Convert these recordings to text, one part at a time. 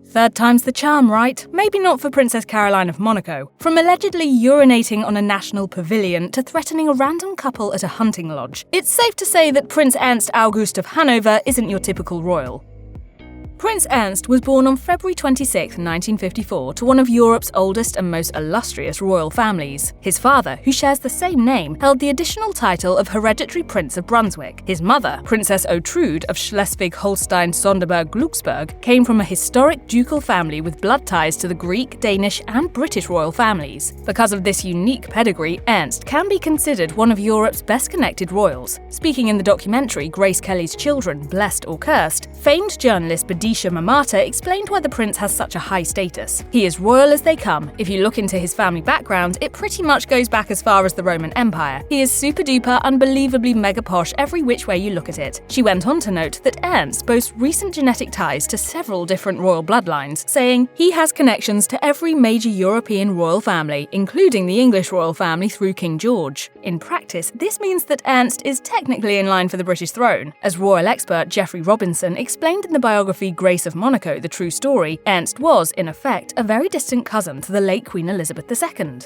Third time's the charm, right? Maybe not for Princess Caroline of Monaco. From allegedly urinating on a national pavilion to threatening a random couple at a hunting lodge, it's safe to say that Prince Ernst August of Hanover isn't your typical royal. Prince Ernst was born on February 26, 1954, to one of Europe's oldest and most illustrious royal families. His father, who shares the same name, held the additional title of Hereditary Prince of Brunswick. His mother, Princess Otrude of Schleswig-Holstein-Sonderburg-Glücksburg, came from a historic ducal family with blood ties to the Greek, Danish, and British royal families. Because of this unique pedigree, Ernst can be considered one of Europe's best-connected royals. Speaking in the documentary Grace Kelly's Children, Blessed or Cursed, famed journalist Badisha Mamata explained why the prince has such a high status. He is royal as they come. If you look into his family background, it pretty much goes back as far as the Roman Empire. He is super duper, unbelievably mega posh every which way you look at it. She went on to note that Ernst boasts recent genetic ties to several different royal bloodlines, saying he has connections to every major European royal family, including the English royal family through King George. In practice, this means that Ernst is technically in line for the British throne. As royal expert Geoffrey Robinson explained in the biography Grace of Monaco, The True Story, Ernst was, in effect, a very distant cousin to the late Queen Elizabeth II.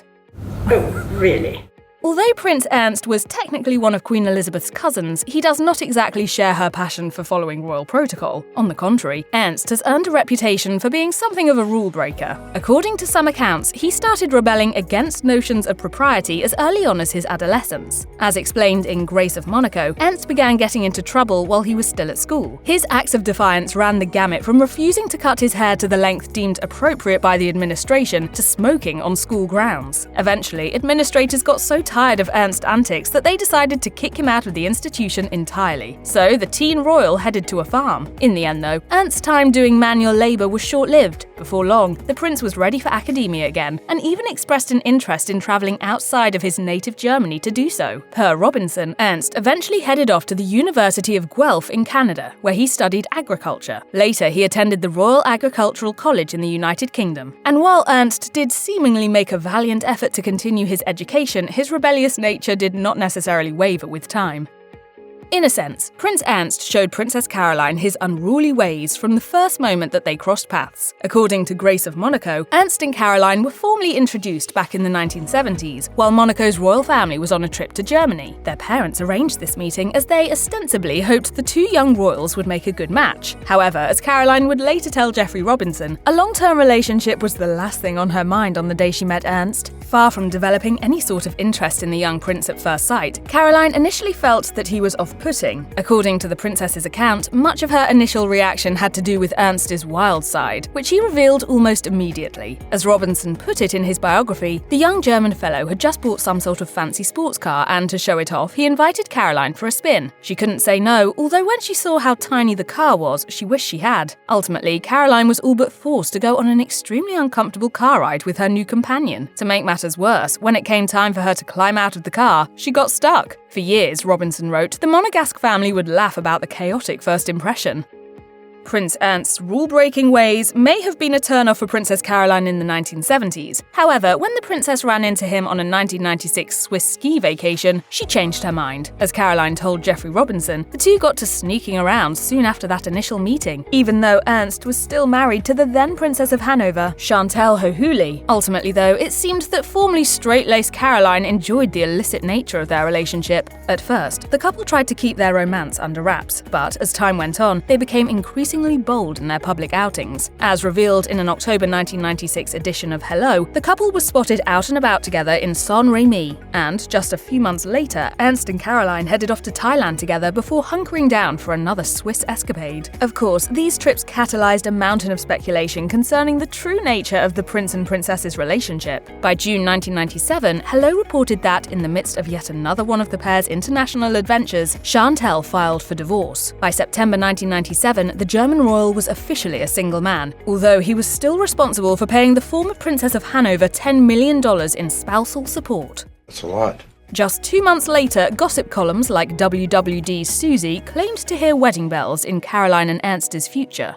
Oh, really? Although Prince Ernst was technically one of Queen Elizabeth's cousins, he does not exactly share her passion for following royal protocol. On the contrary, Ernst has earned a reputation for being something of a rule breaker. According to some accounts, he started rebelling against notions of propriety as early on as his adolescence. As explained in Grace of Monaco, Ernst began getting into trouble while he was still at school. His acts of defiance ran the gamut from refusing to cut his hair to the length deemed appropriate by the administration to smoking on school grounds. Eventually, administrators got so tired of Ernst's antics that they decided to kick him out of the institution entirely. So the teen royal headed to a farm. In the end though, Ernst's time doing manual labour was short-lived. Before long, the prince was ready for academia again, and even expressed an interest in travelling outside of his native Germany to do so. Per Robinson, Ernst eventually headed off to the University of Guelph in Canada, where he studied agriculture. Later, he attended the Royal Agricultural College in the United Kingdom. And while Ernst did seemingly make a valiant effort to continue his education, his rebellious nature did not necessarily waver with time. In a sense, Prince Ernst showed Princess Caroline his unruly ways from the first moment that they crossed paths. According to Grace of Monaco, Ernst and Caroline were formally introduced back in the 1970s, while Monaco's royal family was on a trip to Germany. Their parents arranged this meeting as they ostensibly hoped the two young royals would make a good match. However, as Caroline would later tell Geoffrey Robinson, a long-term relationship was the last thing on her mind on the day she met Ernst. Far from developing any sort of interest in the young prince at first sight, Caroline initially felt that he was off-putting. According to the princess's account, much of her initial reaction had to do with Ernst's wild side, which he revealed almost immediately. As Robinson put it in his biography, the young German fellow had just bought some sort of fancy sports car and, to show it off, he invited Caroline for a spin. She couldn't say no, although when she saw how tiny the car was, she wished she had. Ultimately, Caroline was all but forced to go on an extremely uncomfortable car ride with her new companion. To make matters worse, when it came time for her to climb out of the car, she got stuck. For years, Robinson wrote, the Monegasque family would laugh about the chaotic first impression. Prince Ernst's rule-breaking ways may have been a turn-off for Princess Caroline in the 1970s. However, when the princess ran into him on a 1996 Swiss ski vacation, she changed her mind. As Caroline told Geoffrey Robinson, the two got to sneaking around soon after that initial meeting, even though Ernst was still married to the then Princess of Hanover, Chantal Hohuli. Ultimately though, it seemed that formerly straight-laced Caroline enjoyed the illicit nature of their relationship. At first, the couple tried to keep their romance under wraps, but as time went on, they became increasingly bold in their public outings. As revealed in an October 1996 edition of Hello, the couple was spotted out and about together in Saint-Rémy, and just a few months later, Ernst and Caroline headed off to Thailand together before hunkering down for another Swiss escapade. Of course, these trips catalyzed a mountain of speculation concerning the true nature of the prince and princess's relationship. By June 1997, Hello reported that, in the midst of yet another one of the pair's international adventures, Chantal filed for divorce. By September 1997, the German royal was officially a single man, although he was still responsible for paying the former Princess of Hanover $10 million in spousal support. That's a lot. Just 2 months later, gossip columns like WWD's Susie claimed to hear wedding bells in Caroline and Ernst's future.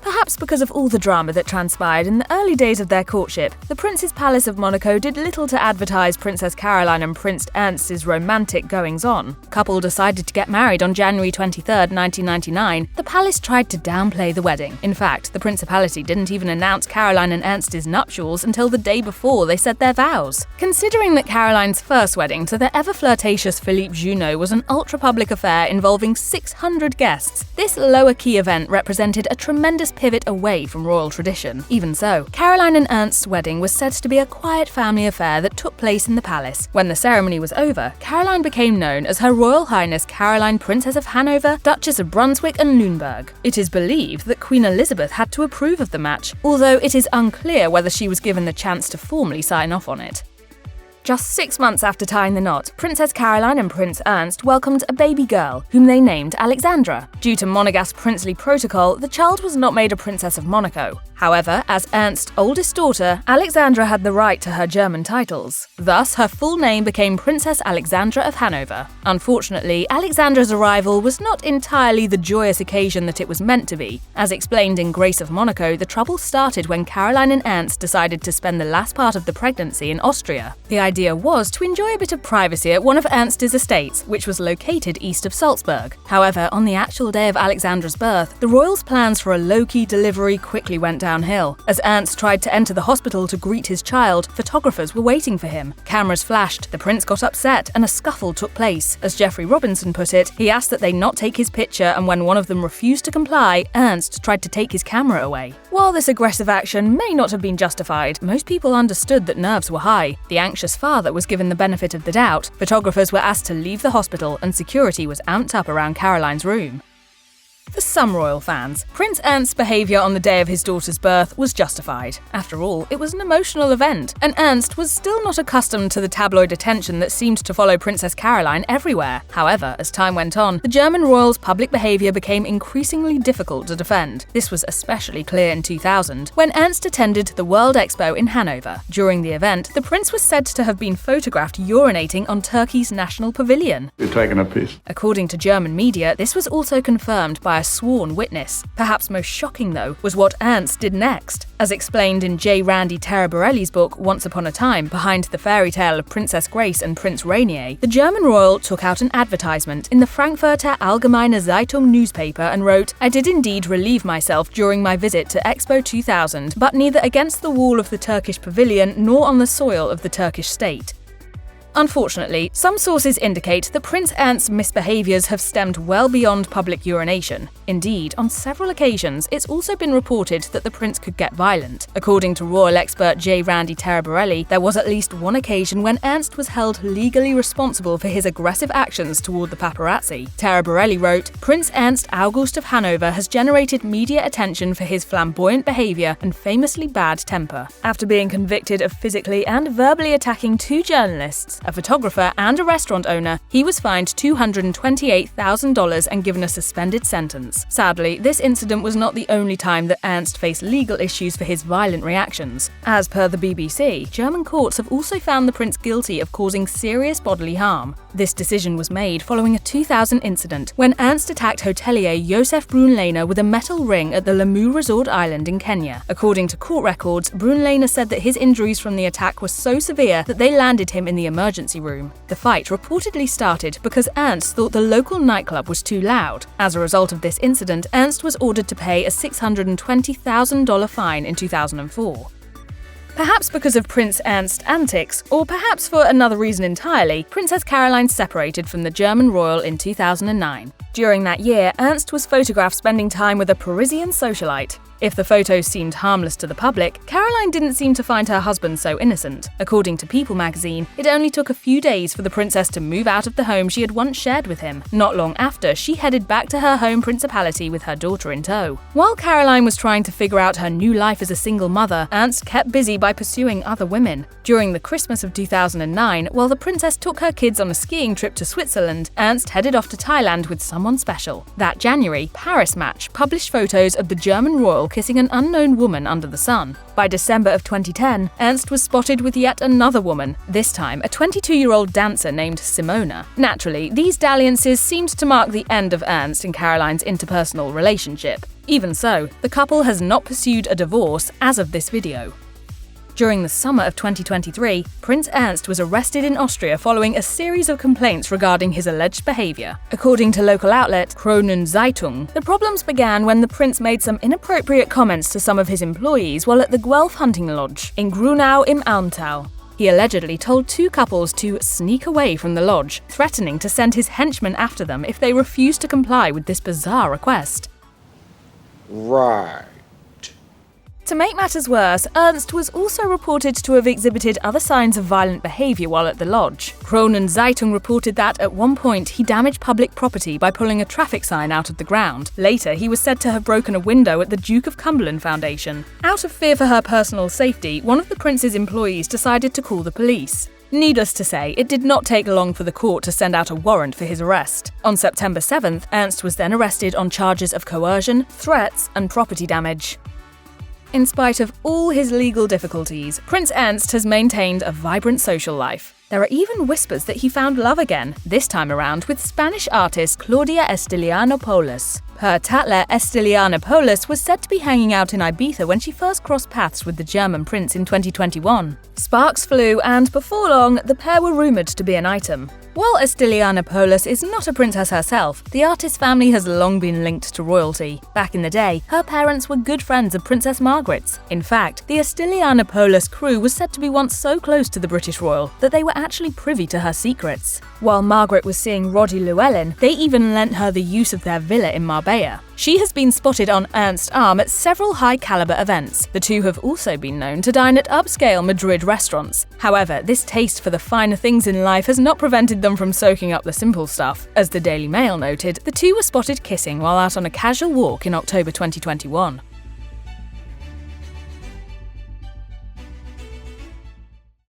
Perhaps because of all the drama that transpired in the early days of their courtship, the Prince's Palace of Monaco did little to advertise Princess Caroline and Prince Ernst's romantic goings-on. The couple decided to get married on January 23, 1999. The palace tried to downplay the wedding. In fact, the Principality didn't even announce Caroline and Ernst's nuptials until the day before they said their vows. Considering that Caroline's first wedding to the ever-flirtatious Philippe Junot was an ultra-public affair involving 600 guests, this lower-key event represented a tremendous pivot away from royal tradition. Even so, Caroline and Ernst's wedding was said to be a quiet family affair that took place in the palace. When the ceremony was over, Caroline became known as Her Royal Highness Caroline, Princess of Hanover, Duchess of Brunswick and Lüneburg. It is believed that Queen Elizabeth had to approve of the match, although it is unclear whether she was given the chance to formally sign off on it. Just 6 months after tying the knot, Princess Caroline and Prince Ernst welcomed a baby girl, whom they named Alexandra. Due to Monegasque princely protocol, the child was not made a Princess of Monaco. However, as Ernst's oldest daughter, Alexandra had the right to her German titles. Thus, her full name became Princess Alexandra of Hanover. Unfortunately, Alexandra's arrival was not entirely the joyous occasion that it was meant to be. As explained in Grace of Monaco, the trouble started when Caroline and Ernst decided to spend the last part of the pregnancy in Austria. The idea was to enjoy a bit of privacy at one of Ernst's estates, which was located east of Salzburg. However, on the actual day of Alexandra's birth, the royals' plans for a low-key delivery quickly went downhill. As Ernst tried to enter the hospital to greet his child, photographers were waiting for him. Cameras flashed, the prince got upset, and a scuffle took place. As Geoffrey Robinson put it, he asked that they not take his picture, and when one of them refused to comply, Ernst tried to take his camera away. While this aggressive action may not have been justified, most people understood that nerves were high. The anxious father was given the benefit of the doubt, photographers were asked to leave the hospital, and security was amped up around Caroline's room. For some royal fans, Prince Ernst's behaviour on the day of his daughter's birth was justified. After all, it was an emotional event, and Ernst was still not accustomed to the tabloid attention that seemed to follow Princess Caroline everywhere. However, as time went on, the German royals' public behaviour became increasingly difficult to defend. This was especially clear in 2000, when Ernst attended the World Expo in Hanover. During the event, the prince was said to have been photographed urinating on Turkey's national pavilion. You're taking a piss. According to German media, this was also confirmed by a sworn witness. Perhaps most shocking, though, was what Ernst did next. As explained in J. Randy Taraborelli's book Once Upon a Time, Behind the Fairy Tale of Princess Grace and Prince Rainier, the German royal took out an advertisement in the Frankfurter Allgemeine Zeitung newspaper and wrote, "I did indeed relieve myself during my visit to Expo 2000, but neither against the wall of the Turkish pavilion nor on the soil of the Turkish state." Unfortunately, some sources indicate that Prince Ernst's misbehaviours have stemmed well beyond public urination. Indeed, on several occasions, it's also been reported that the prince could get violent. According to royal expert J. Randy Taraborelli, there was at least one occasion when Ernst was held legally responsible for his aggressive actions toward the paparazzi. Taraborelli wrote, "Prince Ernst August of Hanover has generated media attention for his flamboyant behaviour and famously bad temper. After being convicted of physically and verbally attacking 2 journalists, a photographer and a restaurant owner, he was fined $228,000 and given a suspended sentence. Sadly, this incident was not the only time that Ernst faced legal issues for his violent reactions. As per the BBC, German courts have also found the prince guilty of causing serious bodily harm. This decision was made following a 2000 incident when Ernst attacked hotelier Josef Brunleiner with a metal ring at the Lamu Resort Island in Kenya. According to court records, Brunleiner said that his injuries from the attack were so severe that they landed him in the emergency room. The fight reportedly started because Ernst thought the local nightclub was too loud. As a result of this incident, Ernst was ordered to pay a $620,000 fine in 2004. Perhaps because of Prince Ernst's antics, or perhaps for another reason entirely, Princess Caroline separated from the German royal in 2009. During that year, Ernst was photographed spending time with a Parisian socialite. If the photos seemed harmless to the public, Caroline didn't seem to find her husband so innocent. According to People magazine, it only took a few days for the princess to move out of the home she had once shared with him. Not long after, she headed back to her home principality with her daughter in tow. While Caroline was trying to figure out her new life as a single mother, Ernst kept busy by pursuing other women. During the Christmas of 2009, while the princess took her kids on a skiing trip to Switzerland, Ernst headed off to Thailand with someone someone special. That January, Paris Match published photos of the German royal kissing an unknown woman under the sun. By December of 2010, Ernst was spotted with yet another woman, this time a 22-year-old dancer named Simona. Naturally, these dalliances seemed to mark the end of Ernst and Caroline's interpersonal relationship. Even so, the couple has not pursued a divorce as of this video. During the summer of 2023, Prince Ernst was arrested in Austria following a series of complaints regarding his alleged behavior. According to local outlet Kronenzeitung, the problems began when the prince made some inappropriate comments to some of his employees while at the Guelph hunting lodge in Grunau im Almtal. He allegedly told two couples to sneak away from the lodge, threatening to send his henchmen after them if they refused to comply with this bizarre request. Right. To make matters worse, Ernst was also reported to have exhibited other signs of violent behavior while at the lodge. Kronenzeitung reported that at one point he damaged public property by pulling a traffic sign out of the ground. Later, he was said to have broken a window at the Duke of Cumberland Foundation. Out of fear for her personal safety, one of the prince's employees decided to call the police. Needless to say, it did not take long for the court to send out a warrant for his arrest. On September 7th, Ernst was then arrested on charges of coercion, threats, and property damage. In spite of all his legal difficulties, Prince Ernst has maintained a vibrant social life. There are even whispers that he found love again, this time around with Spanish artist Claudia Estilianopoulos. Her Tatler Estilianopoulos was said to be hanging out in Ibiza when she first crossed paths with the German prince in 2021. Sparks flew, and before long, the pair were rumoured to be an item. While Estilianopoulos is not a princess herself, the artist's family has long been linked to royalty. Back in the day, her parents were good friends of Princess Margaret's. In fact, the Estilianopoulos crew was said to be once so close to the British royal that they were actually privy to her secrets. While Margaret was seeing Roddy Llewellyn, they even lent her the use of their villa in Marbella. She has been spotted on Ernst's arm at several high-caliber events. The two have also been known to dine at upscale Madrid restaurants. However, this taste for the finer things in life has not prevented them from soaking up the simple stuff. As the Daily Mail noted, the two were spotted kissing while out on a casual walk in October 2021.